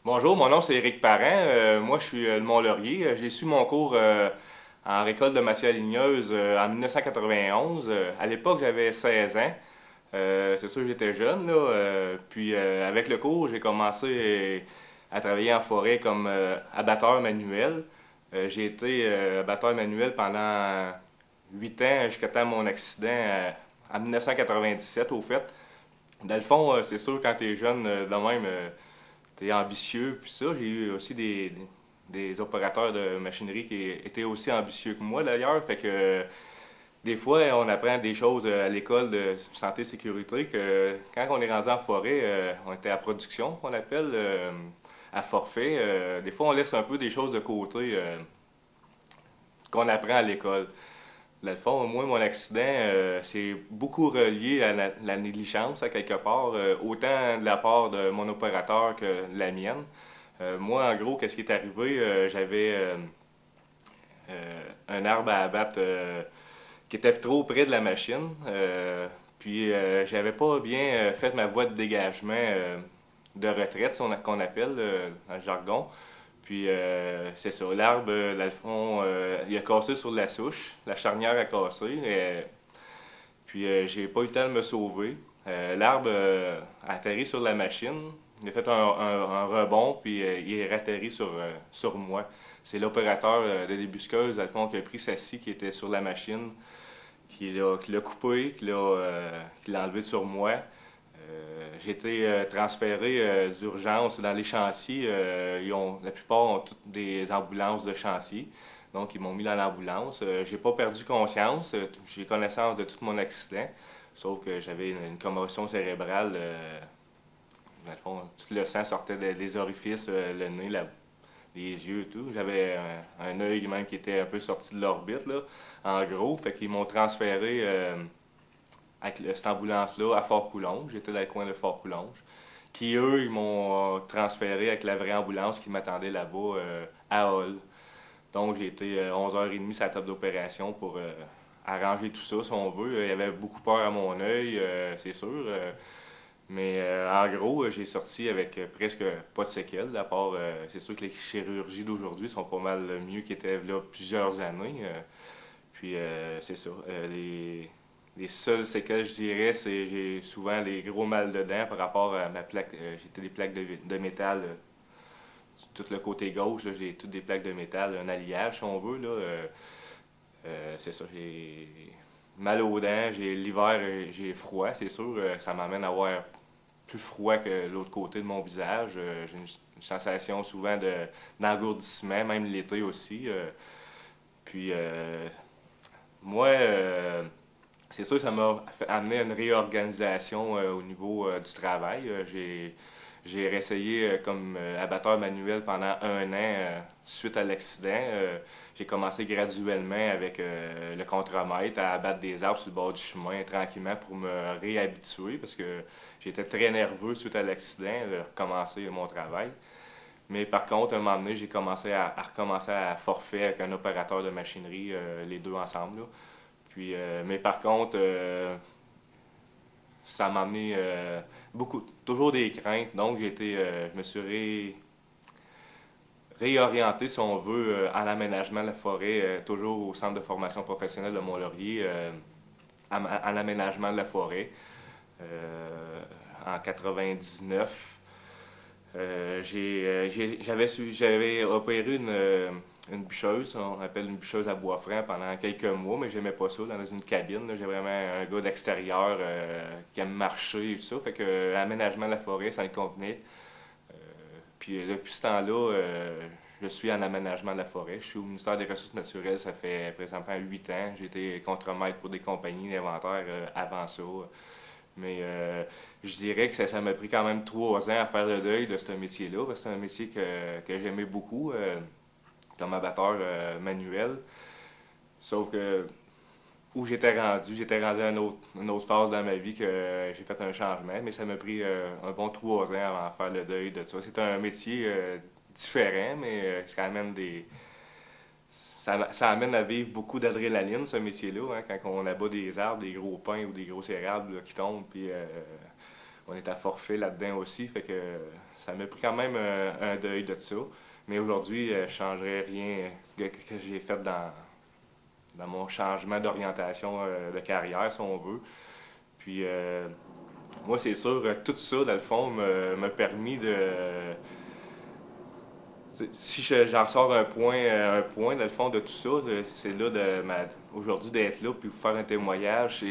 Bonjour, mon nom c'est Éric Parent. Moi, je suis de Mont-Laurier. J'ai su mon cours en récolte de matières ligneuses en 1991. À l'époque, j'avais 16 ans. C'est sûr que j'étais jeune, là. Puis avec le cours, j'ai commencé à travailler en forêt comme abatteur manuel. J'ai été abatteur manuel pendant 8 ans jusqu'à temps mon accident en 1997, au fait. Dans le fond, c'est sûr, quand tu es jeune de même, t'es ambitieux, puis ça. J'ai eu aussi des opérateurs de machinerie qui étaient aussi ambitieux que moi d'ailleurs. Fait que des fois, on apprend des choses à l'école de santé et sécurité que quand on est rendu en forêt, on était à production, qu'on appelle, à forfait. Des fois, on laisse un peu des choses de côté qu'on apprend à l'école. Dans le fond, moi, mon accident, c'est beaucoup relié à la négligence, à quelque part, autant de la part de mon opérateur que de la mienne. Moi, en gros, qu'est-ce qui est arrivé? J'avais un arbre à abattre qui était trop près de la machine. Puis, j'avais pas bien fait ma voie de dégagement de retraite, qu'on appelle dans le jargon. Puis c'est ça, l'arbre, dans le fond, il a cassé sur la souche, la charnière a cassé, puis j'ai pas eu le temps de me sauver. L'arbre a atterri sur la machine, il a fait un rebond, puis il est ratterri sur moi. C'est l'opérateur de débusqueuse, dans le fond, qui a pris sa scie qui était sur la machine, qui l'a coupé, qui l'a enlevé sur moi. J'ai été transféré d'urgence dans les chantiers. La plupart ont toutes des ambulances de chantier. Donc, ils m'ont mis dans l'ambulance. J'ai pas perdu conscience. J'ai connaissance de tout mon accident. Sauf que j'avais une commotion cérébrale. Dans le fond, tout le sang sortait des orifices, le nez, les yeux et tout. J'avais un œil même qui était un peu sorti de l'orbite, là, en gros. Fait qu'ils m'ont transféré avec cette ambulance-là à Fort-Coulonge. J'étais dans le coin de Fort-Coulonge. Qui, eux, ils m'ont transféré avec la vraie ambulance qui m'attendait là-bas à Hall. Donc, j'ai été 11h30 sur la table d'opération pour arranger tout ça, si on veut. Il y avait beaucoup peur à mon œil, c'est sûr. Mais en gros, j'ai sorti avec presque pas de séquelles, à part, c'est sûr que les chirurgies d'aujourd'hui sont pas mal mieux qu'ils étaient là plusieurs années. Puis c'est ça. Les seules séquelles, je dirais, c'est j'ai souvent les gros mal de dents par rapport à ma plaque. J'ai des plaques de métal. Tout le côté gauche, là, j'ai toutes des plaques de métal, un alliage, si on veut. Là, c'est ça. J'ai mal aux dents. L'hiver, j'ai froid, c'est sûr. Ça m'amène à avoir plus froid que l'autre côté de mon visage. J'ai une sensation souvent d'engourdissement, même l'été aussi. Puis, moi, c'est sûr que ça m'a amené à une réorganisation au niveau du travail. J'ai réessayé comme abatteur manuel pendant un an suite à l'accident. J'ai commencé graduellement avec le contremaître à abattre des arbres sur le bord du chemin tranquillement pour me réhabituer parce que j'étais très nerveux suite à l'accident de recommencer mon travail. Mais par contre, à un moment donné, j'ai commencé à recommencer à forfait avec un opérateur de machinerie, les deux ensemble. Là. Puis, mais par contre, ça m'a amené beaucoup, toujours des craintes. Donc, je me suis réorienté, si on veut, en aménagement de la forêt, toujours au centre de formation professionnelle de Mont-Laurier, en aménagement de la forêt, en 99. J'avais opéré une bûcheuse, on appelle une bûcheuse à bois franc pendant quelques mois, mais j'aimais pas ça dans une cabine. J'ai vraiment un gars d'extérieur qui aime marcher et tout ça. Fait que l'aménagement de la forêt, ça me convenait. Puis depuis ce temps-là, je suis en aménagement de la forêt. Je suis au ministère des Ressources naturelles, ça fait présentement 8 ans. J'ai été contremaître pour des compagnies d'inventaire avant ça. Mais je dirais que ça m'a pris quand même 3 ans à faire le deuil de ce métier-là, parce que c'est un métier que j'aimais beaucoup comme abatteur manuel. Sauf que où j'étais rendu à une autre phase dans ma vie que j'ai fait un changement, mais ça m'a pris un bon 3 ans avant de faire le deuil de ça. C'est un métier différent, mais ça amène ça amène à vivre beaucoup d'adrénaline, ce métier-là, hein, quand on abat des arbres, des gros pins ou des gros érables là, qui tombent, puis on est à forfait là-dedans aussi, fait que ça m'a pris quand même un deuil de ça. Mais aujourd'hui, je ne changerais rien que j'ai fait dans mon changement d'orientation de carrière, si on veut. Puis moi, c'est sûr, tout ça, dans le fond, m'a permis de... Si j'en sors un point, dans le fond, de tout ça, c'est là aujourd'hui d'être là, puis vous faire un témoignage.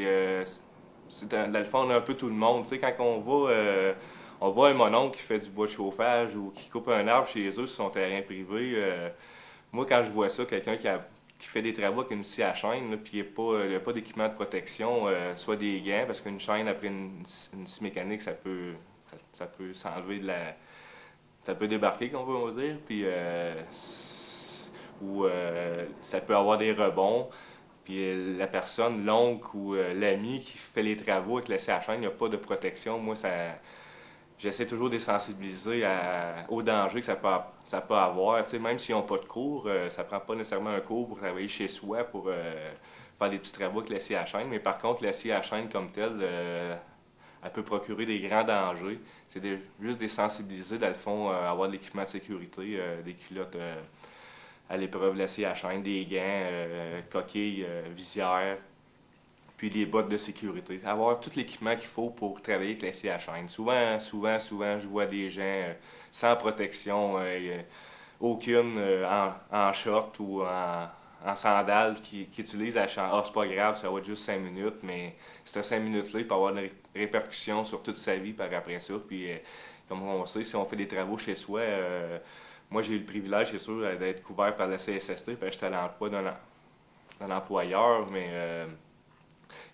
Dans le fond, on a un peu tout le monde. Tu sais, quand on voit un mononcle qui fait du bois de chauffage ou qui coupe un arbre chez eux sur son terrain privé, moi, quand je vois ça, quelqu'un qui fait des travaux avec une scie à chaîne, là, puis il n'y a pas d'équipement de protection, soit des gants, parce qu'une chaîne, après une scie mécanique, ça peut s'enlever ça peut débarquer, qu'on va dire, puis ou ça peut avoir des rebonds. Puis la personne, l'oncle ou l'ami qui fait les travaux avec la scie à chaîne, il n'y a pas de protection. Moi, j'essaie toujours de les sensibiliser au danger que ça peut avoir. Tu sais, même s'ils n'ont pas de cours, ça prend pas nécessairement un cours pour travailler chez soi, pour faire des petits travaux avec la scie à chaîne. Mais par contre, la scie à chaîne comme telle, elle peut procurer des grands dangers. Juste des sensibiliser, dans le fond, avoir de l'équipement de sécurité, des culottes à l'épreuve, la scie à chaîne, des gants, coquilles, visières, puis des bottes de sécurité. Avoir tout l'équipement qu'il faut pour travailler avec la scie à chaîne. Souvent, je vois des gens sans protection, aucune en short ou en sandales qui utilisent la chaîne. Ah, c'est pas grave, ça va être juste 5 minutes, mais ces 5 minutes-là, il peut avoir une répercussion sur toute sa vie par après ça. Puis, comme on sait, si on fait des travaux chez soi, moi j'ai eu le privilège, c'est sûr, d'être couvert par la CSST, parce que j'étais à l'emploi d'un employeur, mais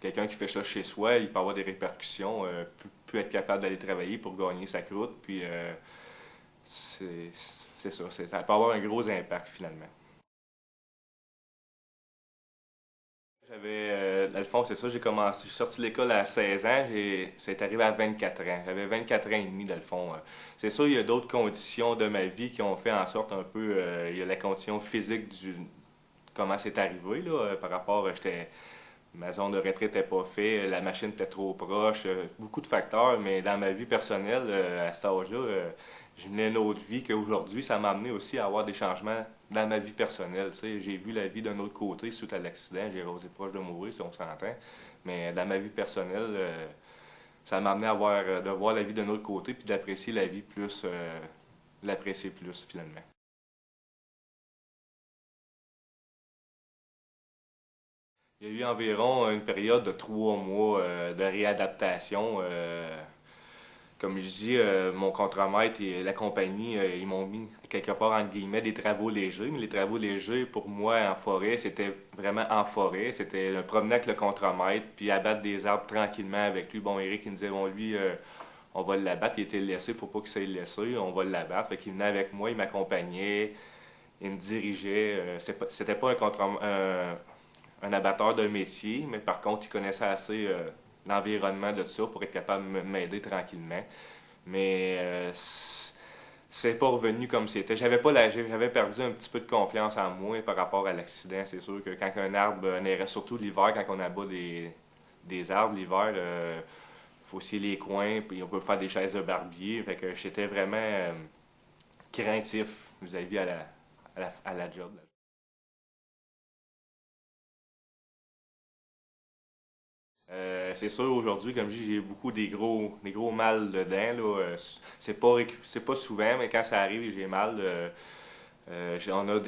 quelqu'un qui fait ça chez soi, il peut avoir des répercussions, peut être capable d'aller travailler pour gagner sa croûte, puis c'est ça, ça peut avoir un gros impact finalement. Dans le fond, c'est ça, j'ai sorti de l'école à 16 ans, c'est arrivé à 24 ans. J'avais 24 ans et demi, dans le fond. C'est sûr, il y a d'autres conditions de ma vie qui ont fait en sorte un peu, il y a la condition physique comment c'est arrivé, là, par rapport, ma zone de retraite n'était pas faite, la machine était trop proche, beaucoup de facteurs, mais dans ma vie personnelle, à cet âge-là, je menais une autre vie qu'aujourd'hui. Ça m'a amené aussi à avoir des changements dans ma vie personnelle. Tu sais, j'ai vu la vie d'un autre côté suite à l'accident. J'ai osé proche de mourir, si on s'entend. Mais dans ma vie personnelle, ça m'a amené de voir la vie d'un autre côté puis d'apprécier la vie plus, l'apprécier plus finalement. Il y a eu environ une période de 3 mois de réadaptation. Comme je dis, mon contremaître et la compagnie, ils m'ont mis quelque part entre guillemets des travaux légers, mais les travaux légers pour moi en forêt, c'était vraiment en forêt, c'était promener avec le contremaître, puis abattre des arbres tranquillement avec lui. Bon, Eric, il me disait, bon, lui, on va l'abattre, il était laissé, faut pas qu'il s'aille laisser, on va l'abattre. Fait qu'il venait avec moi, il m'accompagnait, il me dirigeait. C'était pas un abatteur de métier, mais par contre, il connaissait assez l'environnement de ça pour être capable de m'aider tranquillement. Mais c'est pas revenu comme c'était. J'avais perdu un petit peu de confiance en moi par rapport à l'accident. C'est sûr que quand un arbre surtout l'hiver, quand on abat des arbres l'hiver, il faut scier les coins, puis on peut faire des chaises de barbier. Fait que j'étais vraiment craintif vis-à-vis à la job. C'est sûr, aujourd'hui, comme je dis, j'ai beaucoup des gros mal dedans. Là. C'est pas souvent, mais quand ça arrive, j'ai mal. On a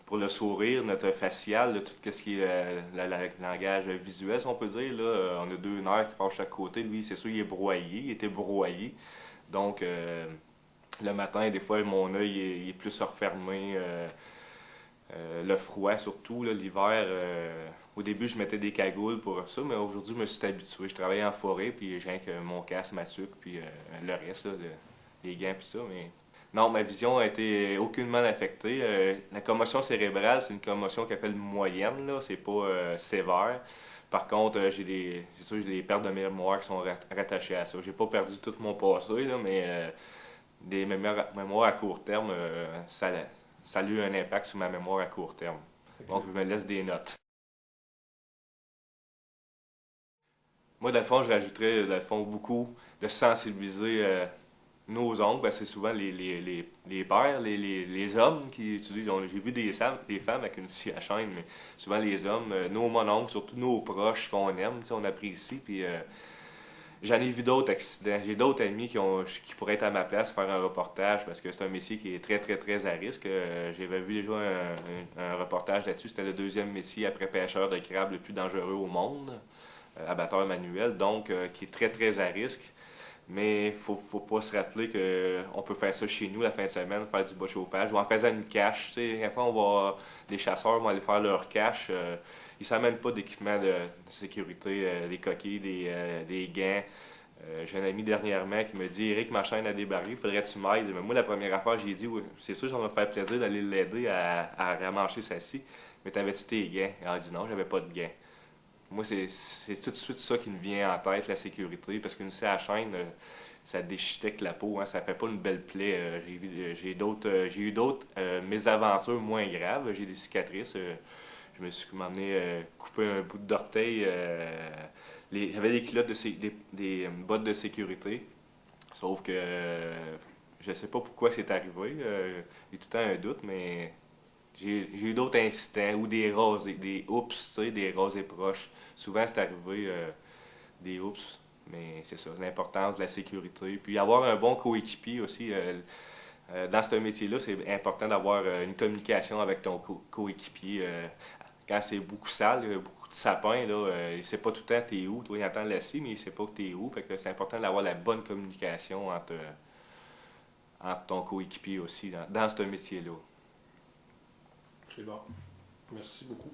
pour le sourire, notre facial, là, tout ce qui est le langage visuel, si on peut dire, là, on a deux nerfs qui passent chaque côté. Lui, c'est sûr, il est broyé, il était broyé. Donc, le matin, des fois, mon œil il est plus refermé. Le froid surtout, l'hiver, au début je mettais des cagoules pour ça, mais aujourd'hui je me suis habitué. Je travaillais en forêt, puis j'ai rien que mon casque, ma tuque, puis le reste, là, les gants, puis ça. Mais non, ma vision a été aucunement affectée. La commotion cérébrale, c'est une commotion qu'on appelle moyenne, là, c'est pas sévère. Par contre, c'est sûr, j'ai des pertes de mémoire qui sont rattachées à ça. J'ai pas perdu tout mon passé, là, mais des mémoires à court terme, ça a eu un impact sur ma mémoire à court terme. Donc, je me laisse des notes. Moi, dans le fond, je rajouterais, dans le fond, beaucoup de sensibiliser nos oncles. Ben, c'est souvent les pères, les hommes qui utilisent. J'ai vu des femmes avec une scie à chaîne, mais souvent les hommes, nos mononcles, surtout nos proches qu'on aime, tu sais, on apprécie. Puis j'en ai vu d'autres accidents. J'ai d'autres amis qui pourraient être à ma place faire un reportage parce que c'est un métier qui est très, très, très à risque. J'avais vu déjà un reportage là-dessus. C'était le deuxième métier après pêcheur de crabe le plus dangereux au monde, abatteur manuel, donc qui est très, très à risque. Mais faut pas se rappeler qu'on peut faire ça chez nous la fin de semaine, faire du bas chauffage, ou en faisant une cache. Tu sais, des fois, les chasseurs vont aller faire leur cache. Ils s'amènent pas d'équipement de sécurité, des coquilles, des gants. J'ai un ami dernièrement qui me dit Eric, ma chaîne a débarré, faudrait que tu m'aides. Mais moi, la première affaire, j'ai dit oui, c'est sûr, ça va me faire plaisir d'aller l'aider à ramancher sa scie. Mais t'avais-tu tes gants? Il a dit non, j'avais pas de gants. Moi, c'est tout de suite ça qui me vient en tête, la sécurité, parce qu'une scie à chaîne, ça déchiquette la peau, hein, ça fait pas une belle plaie. J'ai eu d'autres mésaventures moins graves. J'ai des cicatrices. Je me suis coupé un bout d'orteil. J'avais des culottes des bottes de sécurité. Sauf que je sais pas pourquoi c'est arrivé. J'ai tout le temps un doute, mais j'ai eu d'autres incidents ou des rasés, des oups, tu sais, des rasés proches. Souvent, c'est arrivé des oups, mais c'est ça, l'importance de la sécurité. Puis avoir un bon coéquipier aussi. Dans ce métier-là, c'est important d'avoir une communication avec ton coéquipier. Quand c'est beaucoup sale, beaucoup de sapins, là, il sait pas tout le temps t'es où. Toi, il entend la scie, mais il sait pas que t'es où. Fait que c'est important d'avoir la bonne communication entre ton coéquipier aussi dans ce métier-là. C'est bon. Merci beaucoup.